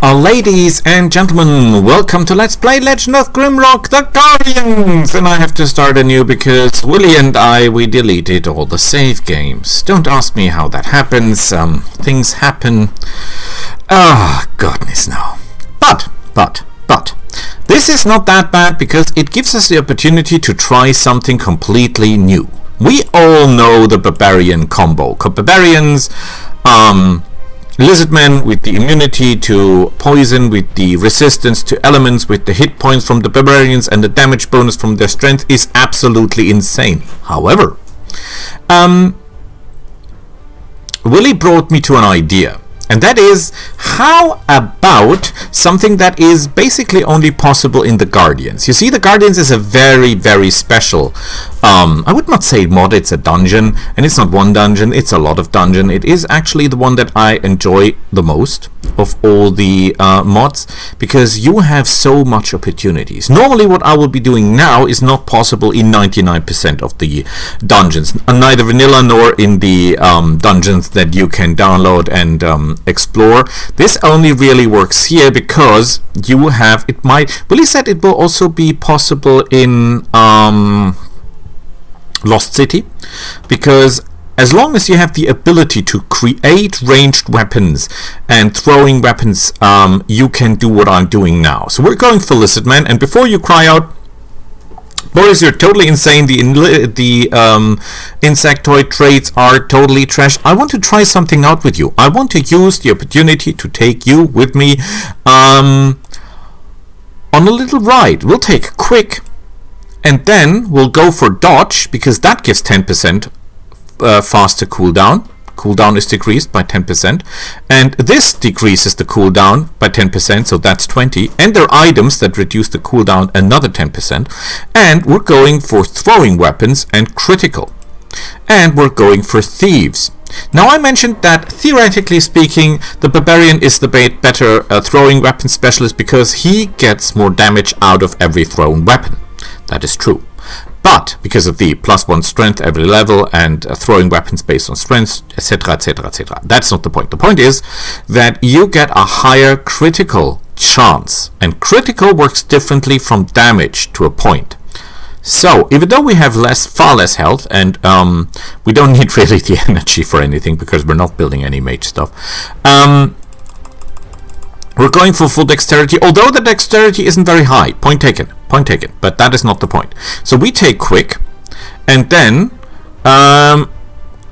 Ladies and gentlemen, welcome to Let's Play Legend of Grimrock, The Guardians! And I have to start anew because Willie and we deleted all the save games. Don't ask me how that happens, things happen. Goodness no. But, this is not that bad because it gives us the opportunity to try something completely new. We all know the Barbarian combo. Barbarians, Lizardmen with the immunity to poison, with the resistance to elements, with the hit points from the Barbarians and the damage bonus from their strength is absolutely insane. However, Willie brought me to an idea, and that is, how about something that is basically only possible in the Guardians? You see, the Guardians is a very, very special, I would not say mod, it's a dungeon, and it's not one dungeon, it's a lot of dungeon. It is actually the one that I enjoy the most of all the mods, because you have so much opportunities. Normally what I will be doing now is not possible in 99% of the dungeons, neither vanilla nor in the dungeons that you can download and explore. This only really works here because you have, it might, Willie said it will also be possible in Lost City, because as long as you have the ability to create ranged weapons and throwing weapons, you can do what I'm doing now. So we're going for Lizardman, and before you cry out, Boris, you're totally insane, the insectoid traits are totally trash, I want to try something out with you. I want to use the opportunity to take you with me on a little ride. We'll take quick, and then we'll go for dodge, because that gives 10% faster cooldown. Cooldown is decreased by 10%, and this decreases the cooldown by 10%, so that's 20, and there are items that reduce the cooldown another 10%, and we're going for throwing weapons and critical, and we're going for thieves. Now, I mentioned that theoretically speaking the Barbarian is the better throwing weapon specialist because he gets more damage out of every thrown weapon. That is true. But because of the +1 strength every level and throwing weapons based on strength, etc., etc., etc. That's not the point. The point is that you get a higher critical chance, and critical works differently from damage to a point. So even though we have far less health, and we don't need really the energy for anything because we're not building any mage stuff, we're going for full dexterity, although the dexterity isn't very high. Point taken, but that is not the point. So we take quick, and then I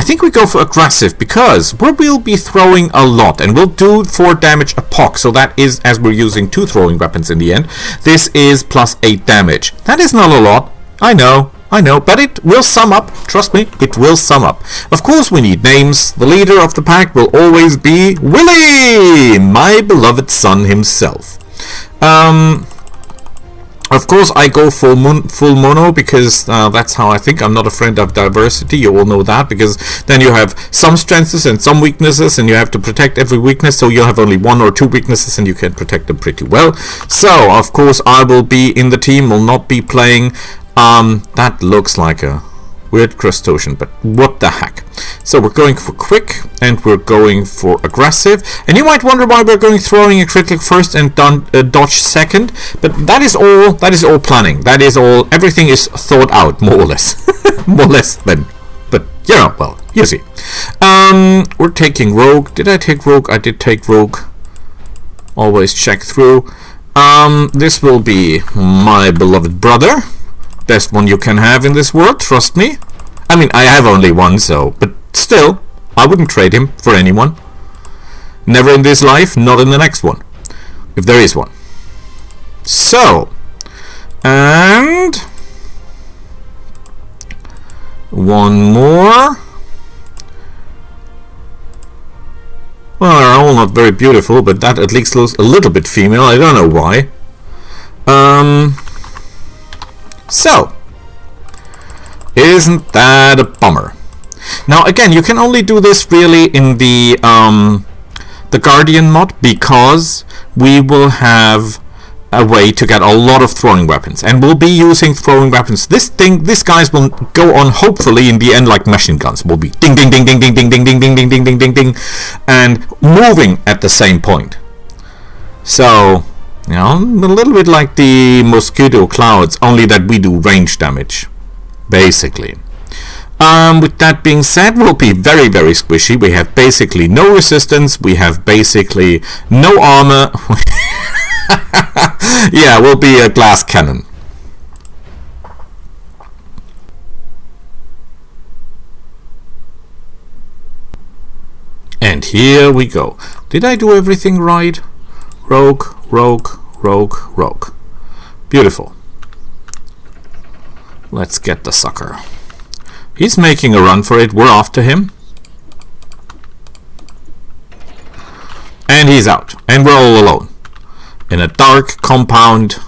think we go for aggressive, because we'll be throwing a lot, and we'll do 4 damage a pock, so that is, as we're using 2 throwing weapons in the end, this is +8 damage. That is not a lot, I know, but it will sum up. Trust me, it will sum up. Of course, we need names. The leader of the pack will always be Willie, my beloved son himself. Of course, I go full mono because that's how I think. I'm not a friend of diversity. You all know that, because then you have some strengths and some weaknesses, and you have to protect every weakness. So you have only 1 or 2 weaknesses, and you can protect them pretty well. So, of course, I will be in the team. Will not be playing. That looks like a weird crustacean, but what the heck. So we're going for quick, and we're going for aggressive, and you might wonder why we're going throwing a critical first and dodge second, but that is all planning. That is all, everything is thought out, more or less. More or less then, but you know, well, you see. We're taking rogue. Did I take rogue? I did take rogue. Always check through. This will be my beloved brother. Best one you can have in this world, trust me. I mean, I have only one, so, but still, I wouldn't trade him for anyone. Never in this life, not in the next one, if there is one. So, and one more. Well, they're all not very beautiful, but that at least looks a little bit female. I don't know why. So, isn't that a bummer? Now again, you can only do this really in the Guardian mod, because we will have a way to get a lot of throwing weapons, and we'll be using throwing weapons. These guys will go on, hopefully in the end, like machine guns. Will be ding ding ding ding ding ding ding ding ding ding ding ding ding ding, and moving at the same point. So, you know, a little bit like the mosquito clouds, only that we do range damage, basically. With that being said, we'll be very, very squishy. We have basically no resistance. We have basically no armor. Yeah, we'll be a glass cannon. And here we go. Did I do everything right? Rogue, rogue, rogue, rogue. Beautiful. Let's get the sucker. He's making a run for it. We're after him. And he's out. And we're all alone. In a dark compound.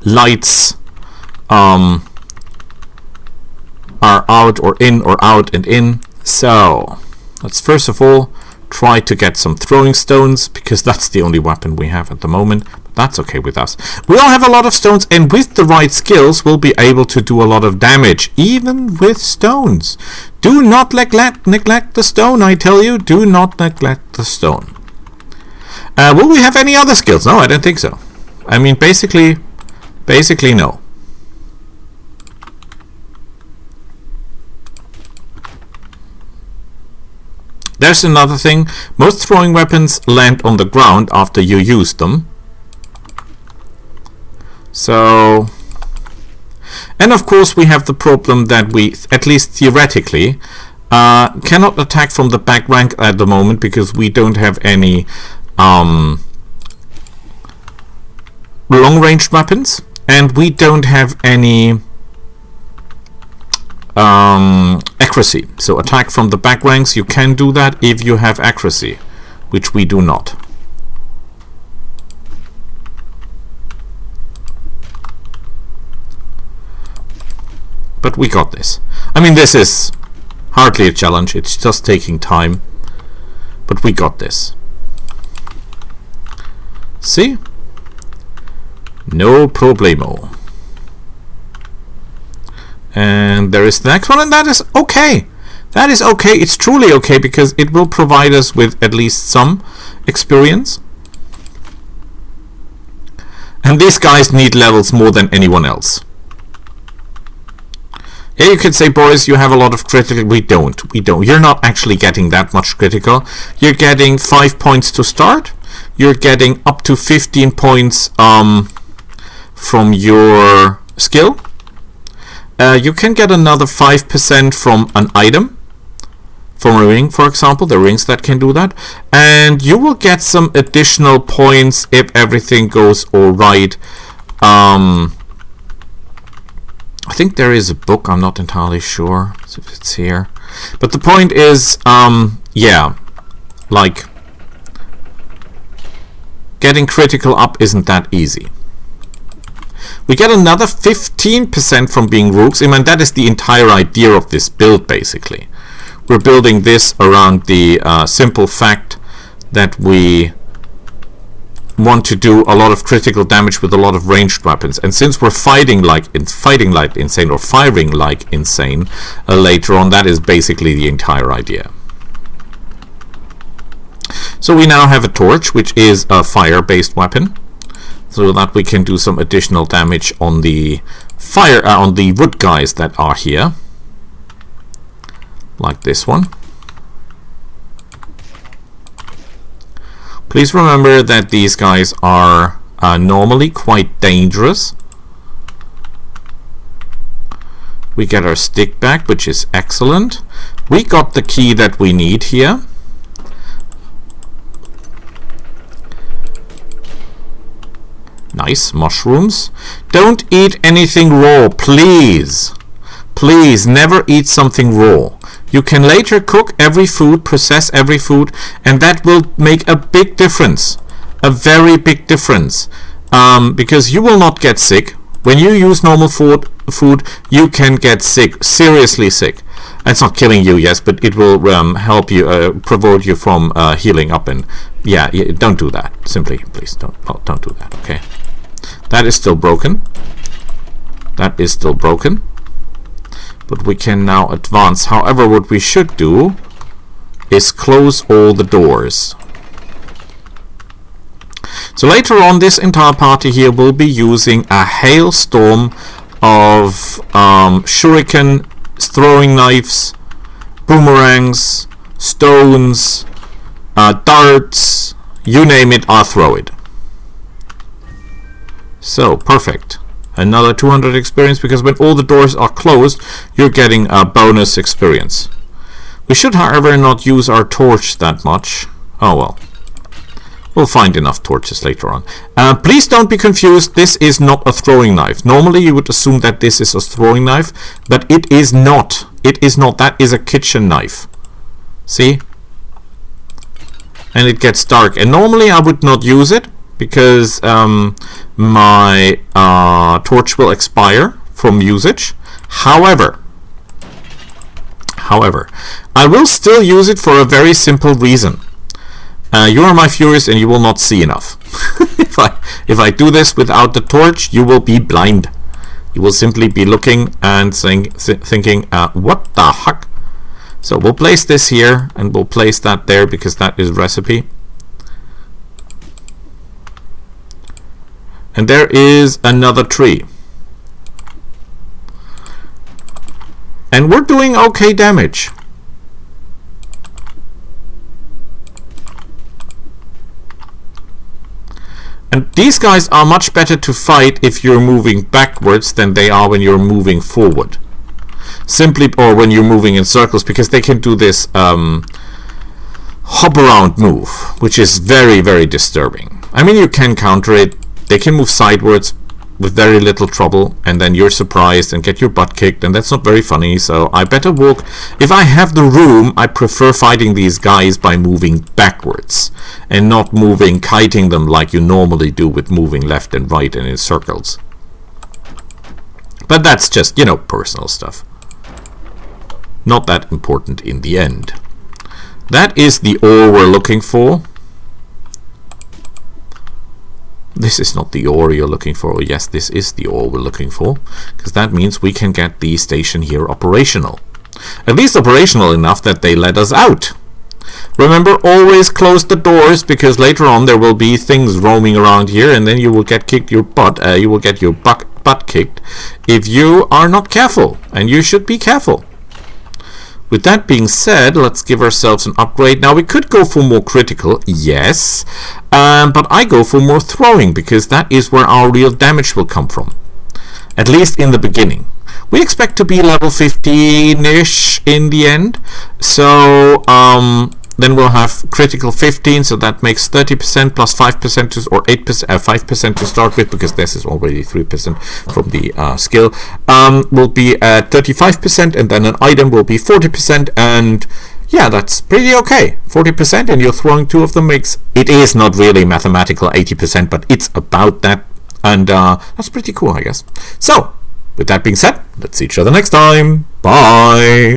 Lights are out or in or out and in. So, let's first of all try to get some throwing stones, because that's the only weapon we have at the moment. But that's okay with us. We all have a lot of stones, and with the right skills we'll be able to do a lot of damage, even with stones. Do not neglect the stone, I tell you. Do not neglect the stone. Will we have any other skills? No, I don't think so. I mean, basically no. There's another thing. Most throwing weapons land on the ground after you use them. So, and of course we have the problem that we, at least theoretically, cannot attack from the back rank at the moment, because we don't have any long-range weapons, and we don't have any accuracy. So attack from the back ranks, you can do that if you have accuracy, which we do not. But we got this. I mean, this is hardly a challenge, it's just taking time, but we got this. See? No problemo. And there is the next one, and that is okay. That is okay. It's truly okay, because it will provide us with at least some experience. And these guys need levels more than anyone else. Yeah, you could say, Boris, you have a lot of critical. We don't. You're not actually getting that much critical. You're getting 5 points to start. You're getting up to 15 points from your skill. You can get another 5% from an item, from a ring, for example, the rings that can do that, and you will get some additional points if everything goes all right. I think there is a book, I'm not entirely sure if it's here, but the point is, yeah, like, getting critical up isn't that easy. We get another 15% from being rogues. I mean, that is the entire idea of this build, basically. We're building this around the simple fact that we want to do a lot of critical damage with a lot of ranged weapons. And since we're fighting like insane, or firing like insane later on, that is basically the entire idea. So we now have a torch, which is a fire-based weapon, so that we can do some additional damage on the fire, on the wood guys that are here, like this one. Please remember that these guys are normally quite dangerous. We get our stick back, which is excellent. We got the key that we need here. Nice, mushrooms. Don't eat anything raw, please. Please, never eat something raw. You can later cook every food, process every food, and that will make a big difference. A very big difference. Because you will not get sick. When you use normal food, you can get sick, seriously sick. It's not killing you, yes, but it will help you, prevent you from healing up. And yeah, don't do that. Simply, please, don't do that, okay? That is still broken. That is still broken. But we can now advance. However, what we should do is close all the doors. So later on, this entire party here will be using a hailstorm of shuriken, throwing knives, boomerangs, stones, darts, you name it, I'll throw it. So, perfect. Another 200 experience, because when all the doors are closed, you're getting a bonus experience. We should, however, not use our torch that much. Oh well. We'll find enough torches later on. Please don't be confused. This is not a throwing knife. Normally you would assume that this is a throwing knife, but it is not. It is not. That is a kitchen knife. See? And it gets dark. And normally I would not use it, because my torch will expire from usage. However, I will still use it for a very simple reason. You are my viewers and you will not see enough. if I do this without the torch, you will be blind. You will simply be looking and thinking, what the heck? So we'll place this here and we'll place that there, because that is recipe. And there is another tree. And we're doing okay damage. And these guys are much better to fight if you're moving backwards than they are when you're moving forward. Simply, or when you're moving in circles, because they can do this hop around move, which is very, very disturbing. I mean, you can counter it. They can move sideways with very little trouble, and then you're surprised and get your butt kicked, and that's not very funny. So I better walk. If I have the room, I prefer fighting these guys by moving backwards and not moving, kiting them like you normally do with moving left and right and in circles. But that's just, you know, personal stuff. Not that important in the end. That is the ore we're looking for. This is not the ore you're looking for. Oh, yes, this is the ore we're looking for, because that means we can get the station here operational. At least operational enough that they let us out. Remember, always close the doors, because later on there will be things roaming around here, and then you will get kicked your butt. You will get your butt kicked if you are not careful, and you should be careful. With that being said, let's give ourselves an upgrade. Now, we could go for more critical, yes, but I go for more throwing, because that is where our real damage will come from, at least in the beginning. We expect to be level 15-ish in the end, so then we'll have critical 15, so that makes 30% plus 5% to, or 8%, 5% to start with, because this is already 3% from the skill. Will be at 35%, and then an item will be 40%, and yeah, that's pretty okay. 40%, and you're throwing 2 of them makes, it is not really mathematical 80%, but it's about that, and that's pretty cool, I guess. So, with that being said, let's see each other next time. Bye!